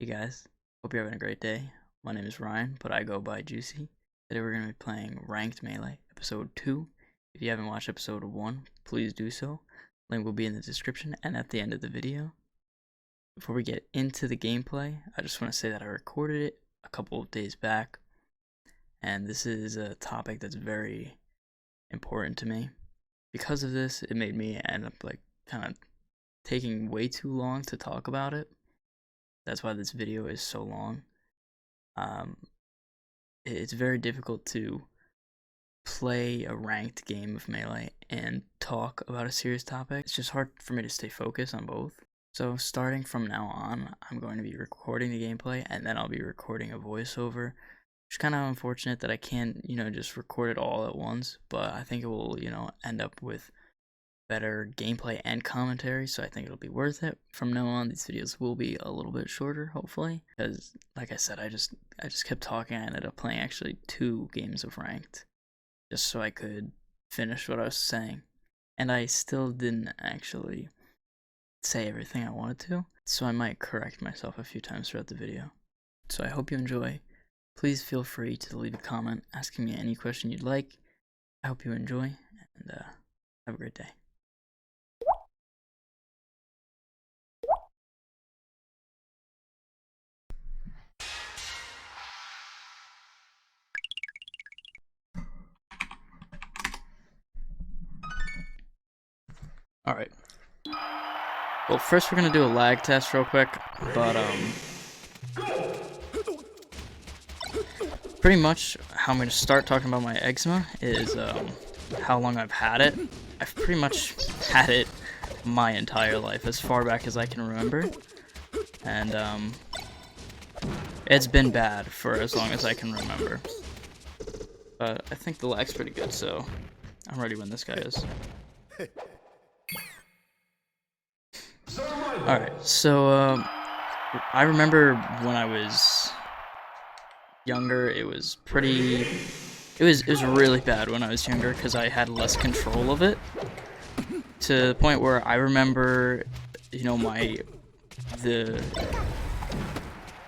Hey guys, hope you're having a great day. My name is Ryan, but I go by Juicy. Today we're going to be playing Ranked Melee, Episode 2. If you haven't watched Episode 1, please do so. Link will be in the description and at the end of the video. Before we get into the gameplay, I just want to say that I recorded it a couple of days back. And this is a topic that's very important to me. Because of this, it made me end up kind of taking way too long to talk about it. That's why this video is so long. It's very difficult to play a ranked game of Melee and talk about a serious topic. It's just hard for me to stay focused on both. So starting from now on, I'm going to be recording the gameplay and then I'll be recording a voiceover. It's kind of unfortunate that I can't, just record it all at once, but I think it will, end up with better gameplay and commentary, so I think it'll be worth it. From now on, these videos will be a little bit shorter, hopefully, because like I said, I just kept talking. I ended up playing actually 2 games of ranked just so I could finish what I was saying, and I still didn't actually say everything I wanted to, so I might correct myself a few times throughout the video. So I hope you enjoy. Please feel free to leave a comment asking me any question you'd like. I hope you enjoy, and have a great day. Alright. Well, first we're gonna do a lag test real quick, but pretty much how I'm gonna start talking about my eczema is how long I've had it. I've pretty much had it my entire life, as far back as I can remember. And it's been bad for as long as I can remember. But I think the lag's pretty good, so I'm ready when this guy is. Alright, so I remember when I was younger, it was really bad when I was younger because I had less control of it, to the point where I remember, the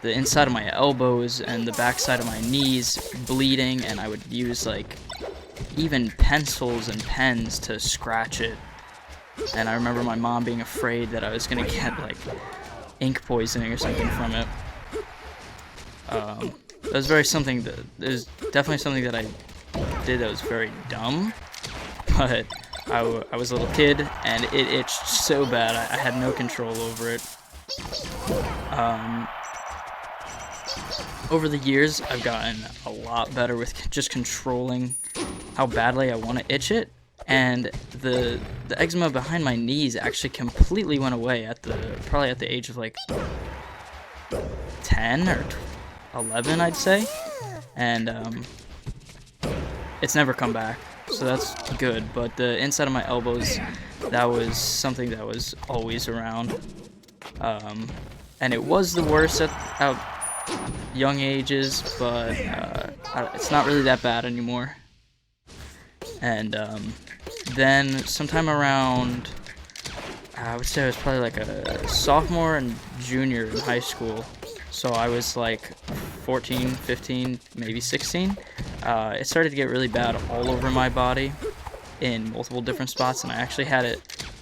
inside of my elbows and the backside of my knees bleeding, and I would use even pencils and pens to scratch it. And I remember my mom being afraid that I was gonna get ink poisoning or something from it. It was definitely something that I did that was very dumb, but I was a little kid and it itched so bad I had no control over it. Over the years, I've gotten a lot better with just controlling how badly I want to itch it. And the eczema behind my knees actually completely went away probably at the age of 10 or 11, I'd say, and it's never come back, so that's good. But the inside of my elbows, that was something that was always around, and it was the worst at young ages, but it's not really that bad anymore. And then sometime around, I would say I was probably a sophomore and junior in high school, so I was 14, 15, maybe 16. It started to get really bad all over my body in multiple different spots, and I actually I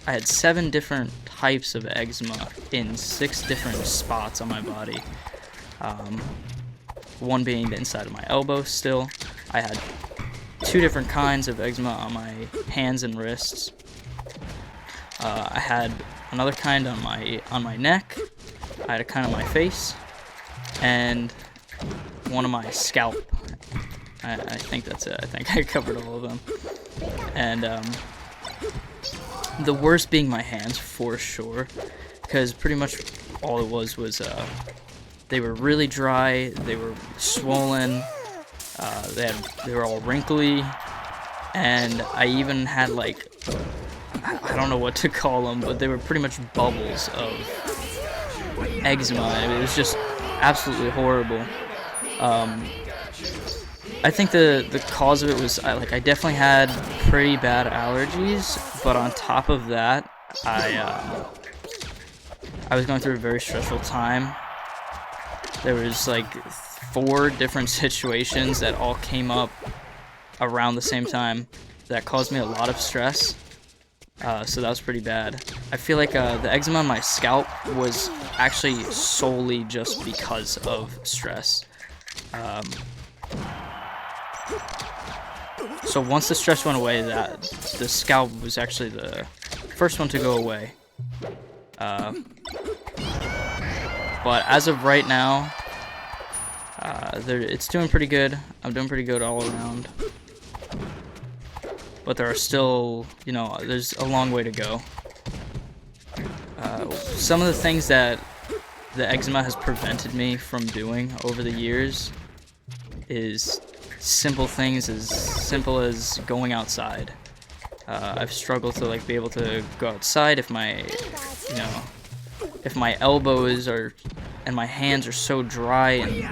had 7 different types of eczema in 6 different spots on my body. One being the inside of my elbow still. I had 2 different kinds of eczema on my hands and wrists. I had another kind on my neck. I had a kind on my face, and one on my scalp. I think that's it. I think I covered all of them. And the worst being my hands, for sure, because pretty much all it was they were really dry, they were swollen, they were all wrinkly, and I even had I don't know what to call them, but they were pretty much bubbles of eczema, and it was just absolutely horrible. I think the cause of it was I definitely had pretty bad allergies, but on top of that, I was going through a very stressful time. there was like 4 different situations that all came up around the same time that caused me a lot of stress. So that was pretty bad. I feel like the eczema on my scalp was actually solely just because of stress. So once the stress went away, the scalp was actually the first one to go away. But as of right now, it's doing pretty good. I'm doing pretty good all around. But there are still, you know, there's a long way to go. Some of the things that the eczema has prevented me from doing over the years is simple things as simple as going outside. I've struggled to like be able to go outside if my, you know, if my elbows are and my hands are so dry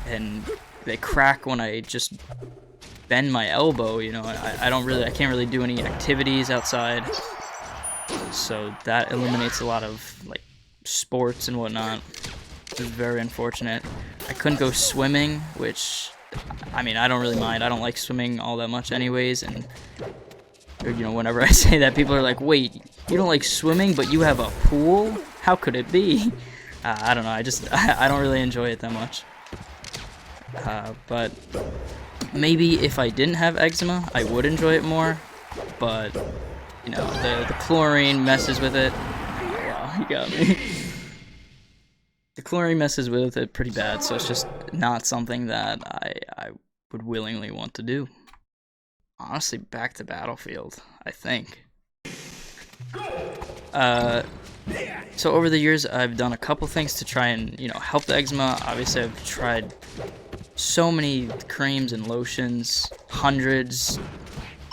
and they crack when I just bend my elbow, you know. I can't really do any activities outside, so that eliminates a lot of like sports and whatnot, which is very unfortunate. I couldn't go swimming, which, I mean, I don't really mind. I don't like swimming all that much anyways, and you know, whenever I say that, people are like, wait, you don't like swimming but you have a pool? How could it be? I don't know, I don't really enjoy it that much. But maybe if I didn't have eczema, I would enjoy it more, but, you know, the chlorine messes with it. Wow, you got me. The chlorine messes with it pretty bad, so it's just not something that I would willingly want to do. Honestly, back to Battlefield, I think. So over the years, I've done a couple things to try and, you know, help the eczema. Obviously, I've tried so many creams and lotions, hundreds,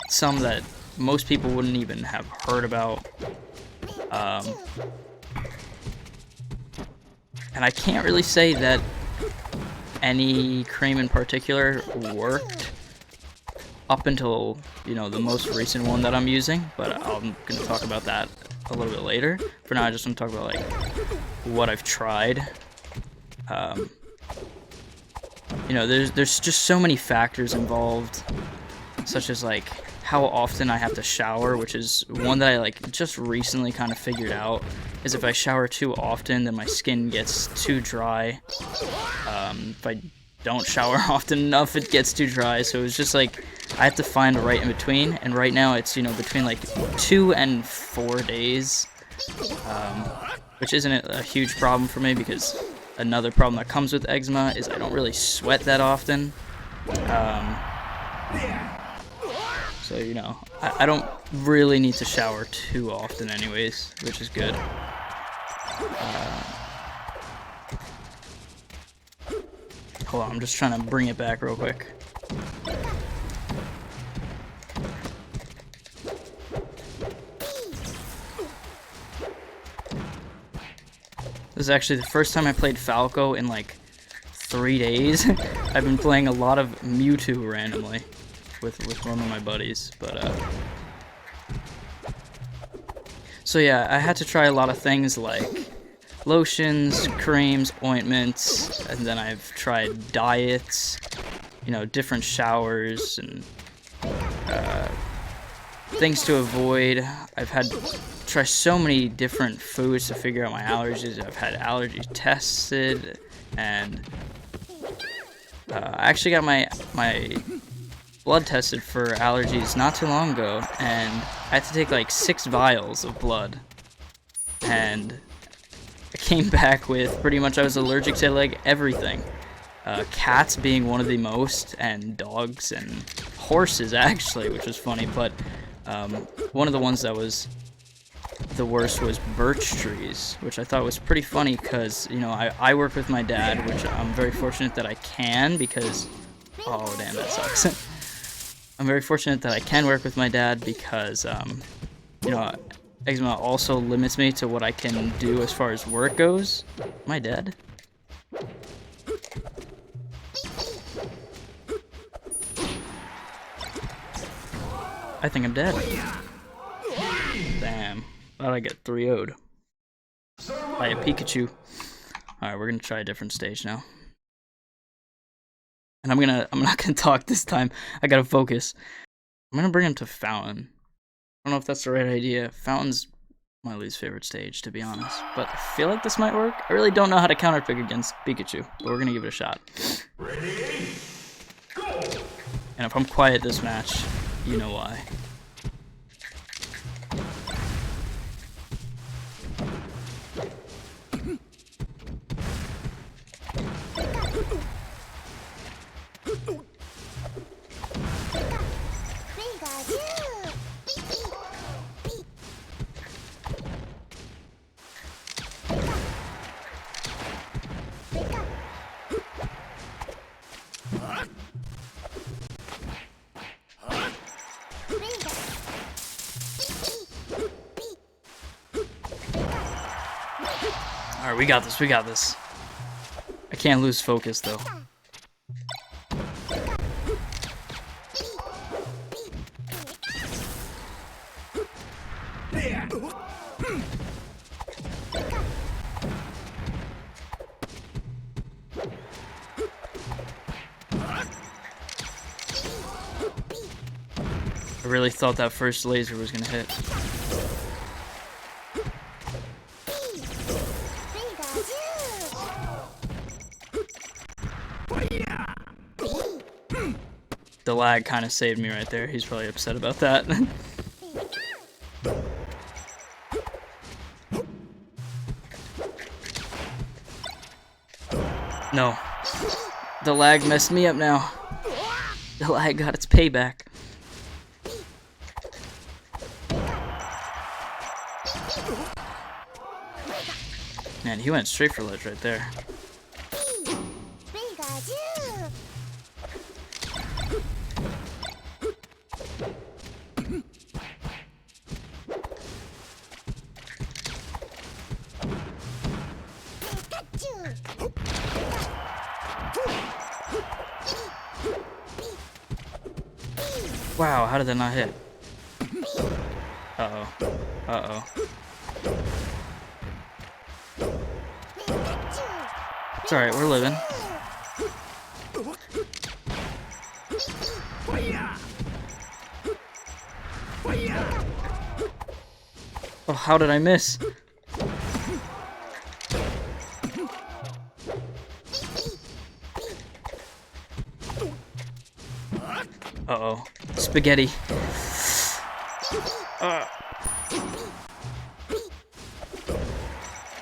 some that most people wouldn't even have heard about. And I can't really say that any cream in particular worked up until, you know, the most recent one that I'm using, but I'm going to talk about that a little bit later. For now, I just want to talk about, like, what I've tried. You know, there's just so many factors involved, such as, like, how often I have to shower, which is one that I, like, just recently kind of figured out, is if I shower too often, then my skin gets too dry. If I don't shower often enough, it gets too dry, so it's just, like, I have to find the right in between, and right now it's, you know, between, like, 2 and 4 days, which isn't a huge problem for me, because another problem that comes with eczema is I don't really sweat that often. So, you know, I don't really need to shower too often anyways, which is good. Hold on, I'm just trying to bring it back real quick. This is actually the first time I played Falco in like 3 days. I've been playing a lot of Mewtwo randomly with one of my buddies, but so yeah, I had to try a lot of things like lotions, creams, ointments, and then I've tried diets, you know, different showers and things to avoid. I've had to try so many different foods to figure out my allergies. I've had allergies tested, and I actually got my blood tested for allergies not too long ago, and I had to take like 6 vials of blood, and I came back with pretty much I was allergic to like everything. Cats being one of the most, and dogs and horses actually, which was funny, but one of the ones that was the worst was birch trees, which I thought was pretty funny because, you know, I work with my dad, which I'm very fortunate that I can, because, oh damn, that sucks. I'm very fortunate that I can work with my dad because, you know, eczema also limits me to what I can do as far as work goes. Am I dead? I think I'm dead. Damn. How'd I get 3-0'd by a Pikachu? Alright, we're gonna try a different stage now. And I'm not gonna talk this time. I gotta focus. I'm gonna bring him to Fountain. I don't know if that's the right idea. Fountain's my least favorite stage, to be honest. But I feel like this might work. I really don't know how to counterpick against Pikachu, but we're gonna give it a shot. Ready? Go! And if I'm quiet this match, you know why. Alright, we got this, we got this. I can't lose focus, though. I really thought that first laser was gonna hit. The lag kind of saved me right there. He's probably upset about that. No. The lag messed me up now. The lag got its payback. Man, he went straight for ledge right there. Wow, how did that not hit? Uh-oh. Uh-oh. It's alright, we're living. Oh, how did I miss? Uh-oh. Spaghetti.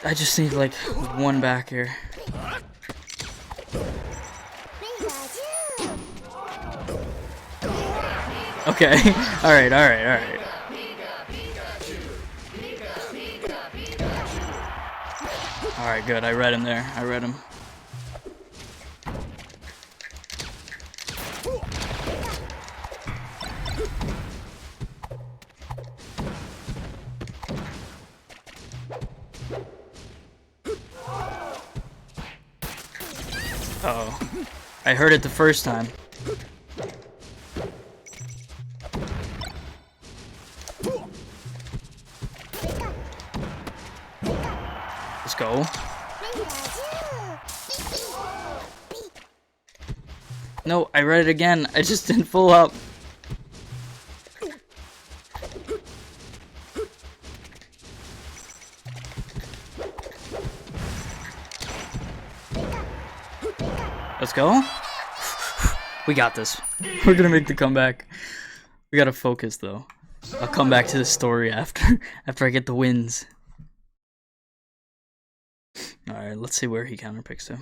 I just need like one back here. Okay. Alright, alright, alright. Alright, good. I read him there. I read him. Uh-oh. I heard it the first time. Let's go. No, I read it again. I just didn't full up. Let's go. We got this. We're gonna make the comeback. We gotta focus though. I'll come back to the story after I get the wins. Alright, let's see where he counterpicks to.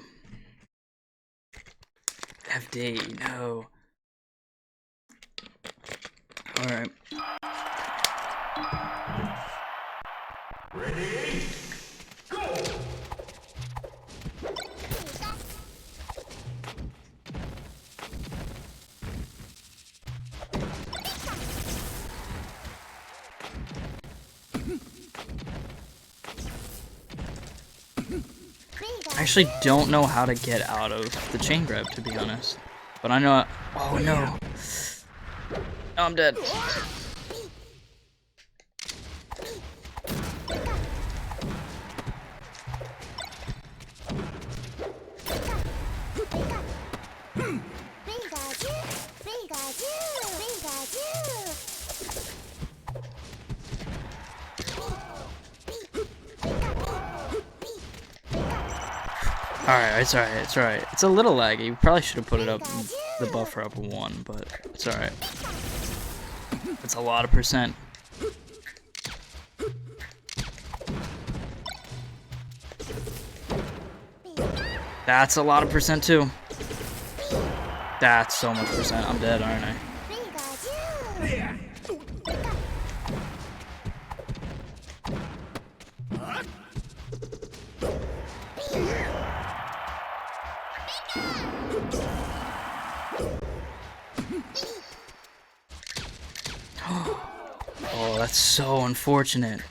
FD, no. Alright. Ready? Go! I actually don't know how to get out of the chain grab, to be honest. But I know. Oh no. Oh, I'm dead. Alright, it's alright, it's alright. It's a little laggy. We probably should have put it up, the buffer up 1, but it's alright. It's a lot of percent. That's a lot of percent too. That's so much percent. I'm dead, aren't I? Oh, that's so unfortunate.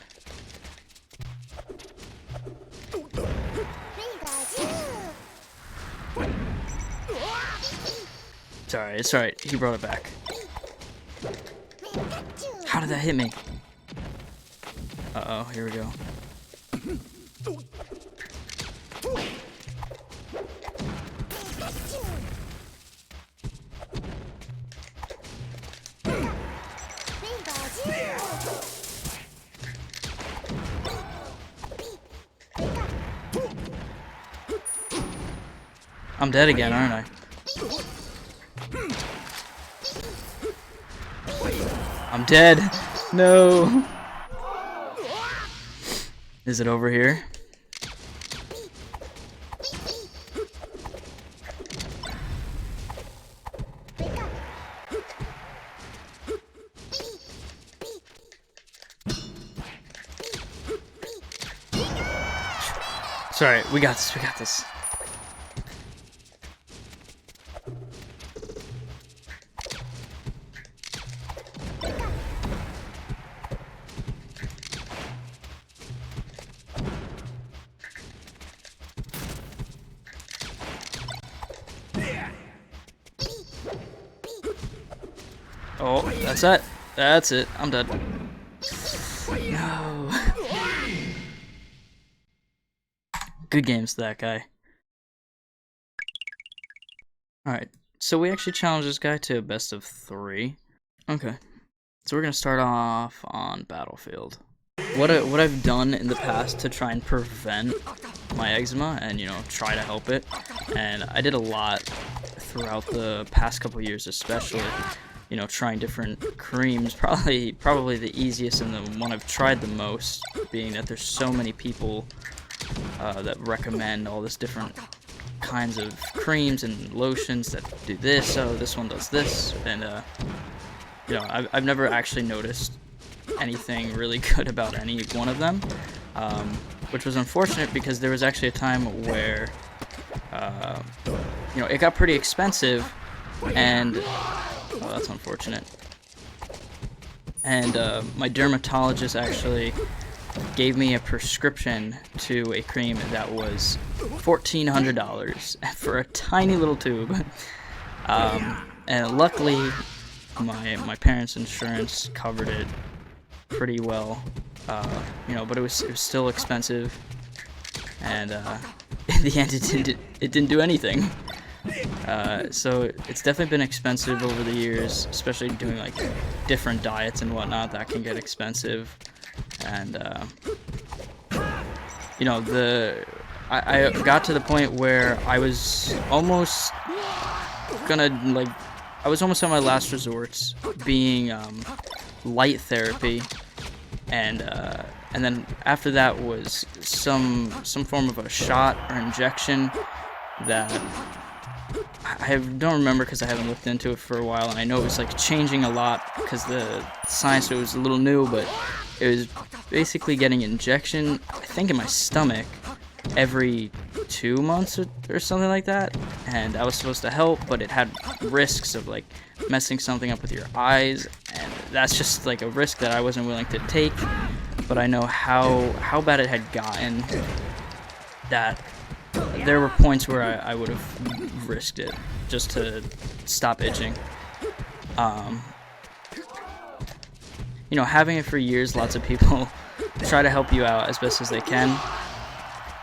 It's alright, it's alright. He brought it back. How did that hit me? Uh-oh, here we go. I'm dead again, aren't I? I'm dead. No. Is it over here? Sorry, we got this, we got this. Oh, that's it. That's it. I'm dead. No. Good games to that guy. Alright, so we actually challenged this guy to a best of 3. Okay, so we're gonna start off on Battlefield. What I've done in the past to try and prevent my eczema and, you know, try to help it, and I did a lot throughout the past couple years, especially, you know, trying different creams. Probably the easiest and the one I've tried the most, being that there's so many people that recommend all this different kinds of creams and lotions that do this. So this one does this, and you know, I've never actually noticed anything really good about any one of them, which was unfortunate because there was actually a time where you know, it got pretty expensive, and oh, that's unfortunate. And my dermatologist actually gave me a prescription to a cream that was $1,400 for a tiny little tube. And luckily, my parents' insurance covered it pretty well. You know, but it was still expensive, and in the end, it didn't do anything. So it's definitely been expensive over the years, especially doing like different diets and whatnot. That can get expensive, and you know, I got to the point where I was almost gonna, like, I was almost on my last resorts, being light therapy, and then after that was some form of a shot or injection that I don't remember because I haven't looked into it for a while, and I know it was like changing a lot because the science to it was a little new, but it was basically getting injection, I think, in my stomach every 2 months or something like that, and that was supposed to help, but it had risks of like messing something up with your eyes, and that's just like a risk that I wasn't willing to take. But I know how bad it had gotten, that there were points where I would have risked it just to stop itching. You know, having it for years, lots of people try to help you out as best as they can,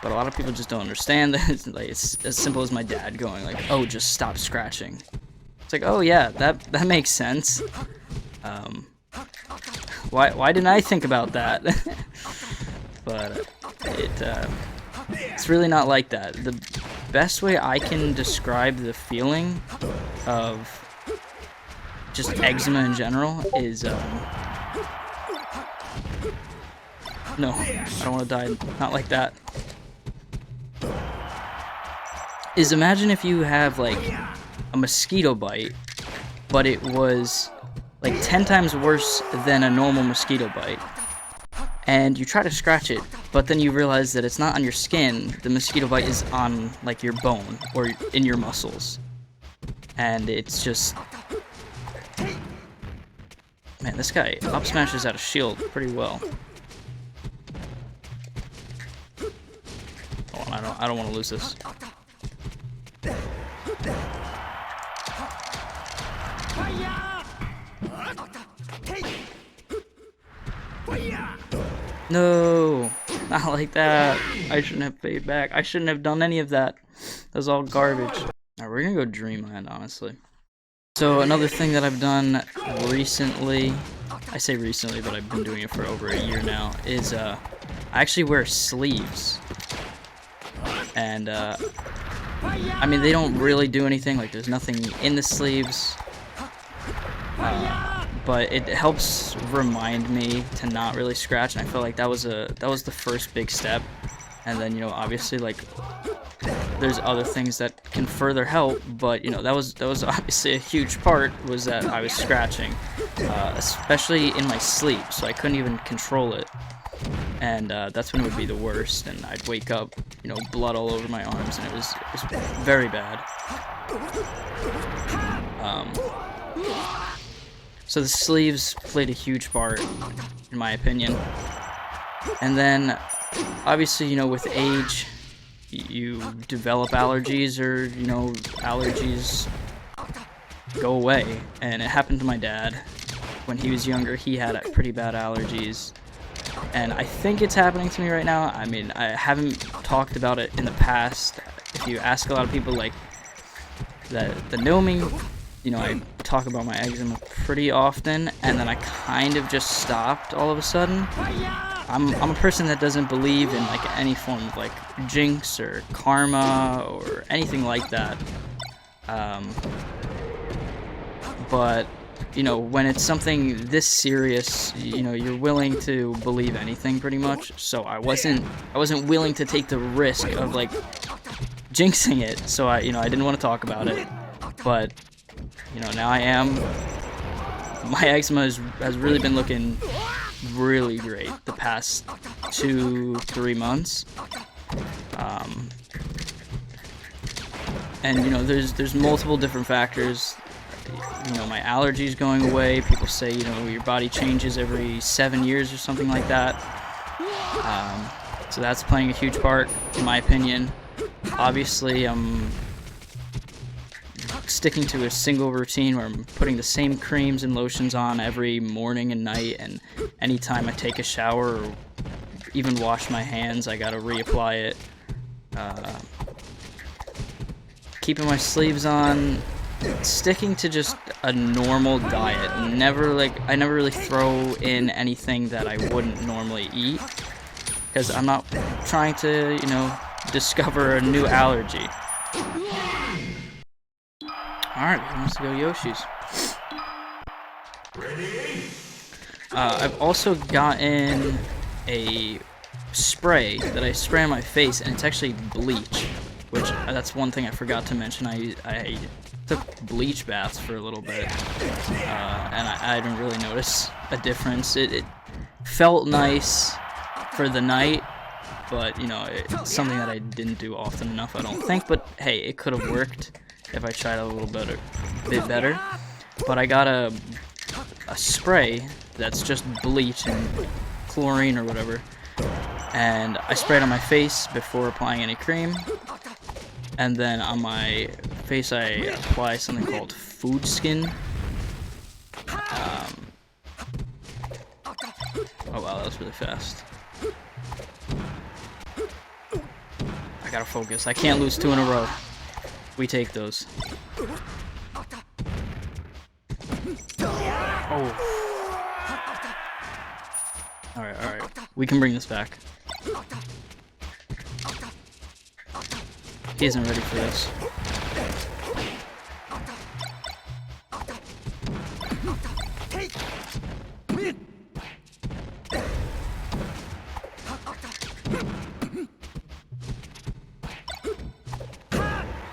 but a lot of people just don't understand that. It's as simple as my dad going like, "Oh, just stop scratching." It's like, oh yeah, that makes sense. Why didn't I think about that? But it's really not like that. best way I can describe the feeling of just eczema in general is, no, I don't want to die, not like that. Is imagine if you have, like, a mosquito bite, but it was, like, 10 times worse than a normal mosquito bite. And you try to scratch it, but then you realize that it's not on your skin, the mosquito bite is on, like, your bone, or in your muscles. And it's just... Man, this guy up smashes out a shield pretty well. Hold on, I don't want to lose this. No, not like that. I shouldn't have paid back. I shouldn't have done any of that. That was all garbage. Alright, we're gonna go Dreamland, honestly. So another thing that I've done recently, I say recently, but I've been doing it for over a year now, is I actually wear sleeves. And I mean, they don't really do anything, like there's nothing in the sleeves. But it helps remind me to not really scratch, and I feel like that was the first big step. And then, you know, obviously, like, there's other things that can further help, but, you know, that was obviously a huge part, was that I was scratching, especially in my sleep, so I couldn't even control it. And that's when it would be the worst, and I'd wake up, you know, blood all over my arms, and it was very bad. So the sleeves played a huge part, in my opinion. And then, obviously, you know, with age, you develop allergies, or, you know, allergies go away. And it happened to my dad. When he was younger, he had pretty bad allergies. And I think it's happening to me right now. I mean, I haven't talked about it in the past. If you ask a lot of people, like, that know me, you know, I talk about my eczema pretty often, and then I kind of just stopped all of a sudden. I'm a person that doesn't believe in, like, any form of, like, jinx or karma or anything like that. But, you know, when it's something this serious, you know, you're willing to believe anything pretty much. So I wasn't willing to take the risk of, like, jinxing it. So I didn't want to talk about it. But, you know, now I am. My eczema has really been looking really great the past 2-3 months. And, you know, there's multiple different factors. You know, my allergies going away. People say, you know, your body changes every 7 years or something like that. So that's playing a huge part, in my opinion. Obviously, I'm sticking to a single routine where I'm putting the same creams and lotions on every morning and night, and anytime I take a shower or even wash my hands, I gotta reapply it. Keeping my sleeves on, sticking to just a normal diet. I never really throw in anything that I wouldn't normally eat, because I'm not trying to, you know, discover a new allergy. Alright, who wants to go Yoshi's? I've also gotten a spray that I spray on my face, and it's actually bleach, which that's one thing I forgot to mention. I took bleach baths for a little bit, and I didn't really notice a difference. It felt nice for the night, but, you know, it's something that I didn't do often enough, I don't think. But hey, it could have worked if I tried a little bit better. But I got a spray that's just bleach and chlorine or whatever, and I spray it on my face before applying any cream, and then on my face I apply something called food skin. Oh wow, that was really fast. I gotta focus. I can't lose 2 in a row. We take those. Oh. Alright. We can bring this back. He isn't ready for this.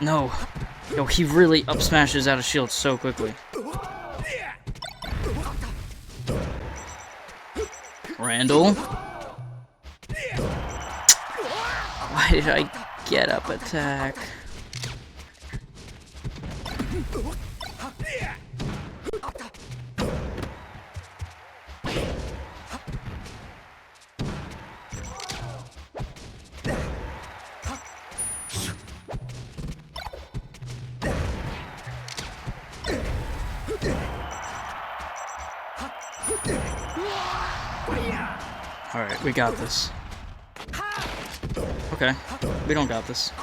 No. Yo, he really up smashes out of shield so quickly. Randall? Why did I get up attack? Alright, we got this. Okay, we don't got this.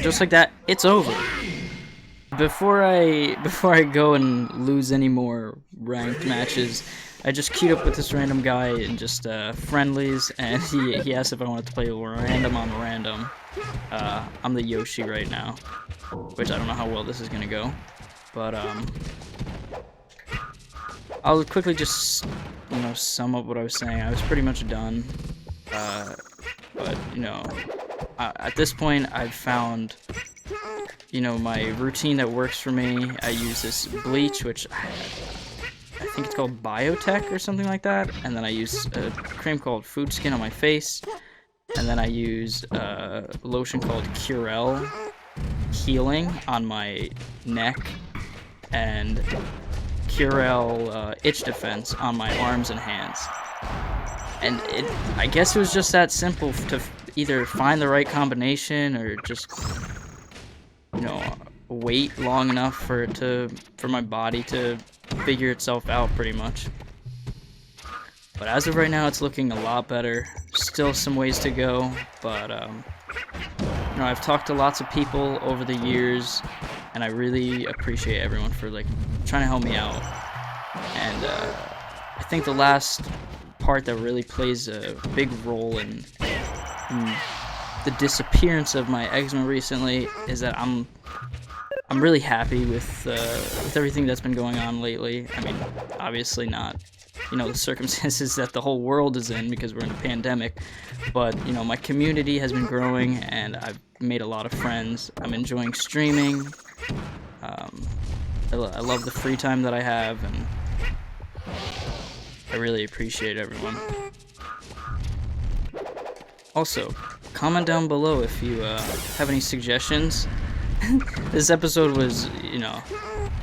Just like that, it's over. Before I go and lose any more ranked matches, I just queued up with this random guy in just friendlies, and he asked if I wanted to play random on random. I'm the Yoshi right now, which I don't know how well this is gonna go, but I'll quickly just, you know, sum up what I was saying. I was pretty much done, but, you know, at this point, I've found, you know, my routine that works for me. I use this Bleach, which I think it's called Biotech or something like that, and then I use a cream called Food Skin on my face, and then I use a lotion called Curel Healing on my neck, and Curel Itch Defense on my arms and hands. And I guess it was just that simple to either find the right combination or just, you know, wait long enough for my body to figure itself out pretty much. But as of right now, it's looking a lot better. Still some ways to go, but you know, I've talked to lots of people over the years, and I really appreciate everyone for like trying to help me out. And I think the last part that really plays a big role in the disappearance of my eczema recently is that I'm really happy with everything that's been going on lately. I mean, obviously not, you know, the circumstances that the whole world is in because we're in a pandemic, but, you know, my community has been growing and I've made a lot of friends. I'm enjoying streaming. I love the free time that I have, and I really appreciate everyone. Also, comment down below if you have any suggestions. This episode was, you know,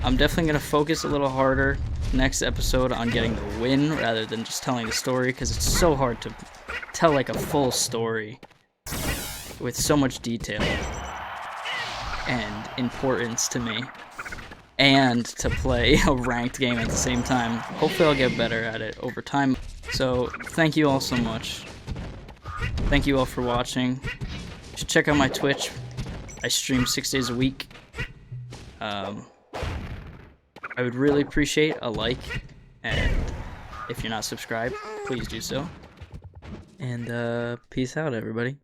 I'm definitely going to focus a little harder next episode on getting the win rather than just telling the story, because it's so hard to tell like a full story with so much detail and importance to me, and to play a ranked game at the same time. Hopefully I'll get better at it over time. So thank you all so much. Thank you all for watching. You should check out my Twitch. I stream 6 days a week. I would really appreciate a like, and if you're not subscribed, please do so. And peace out, everybody.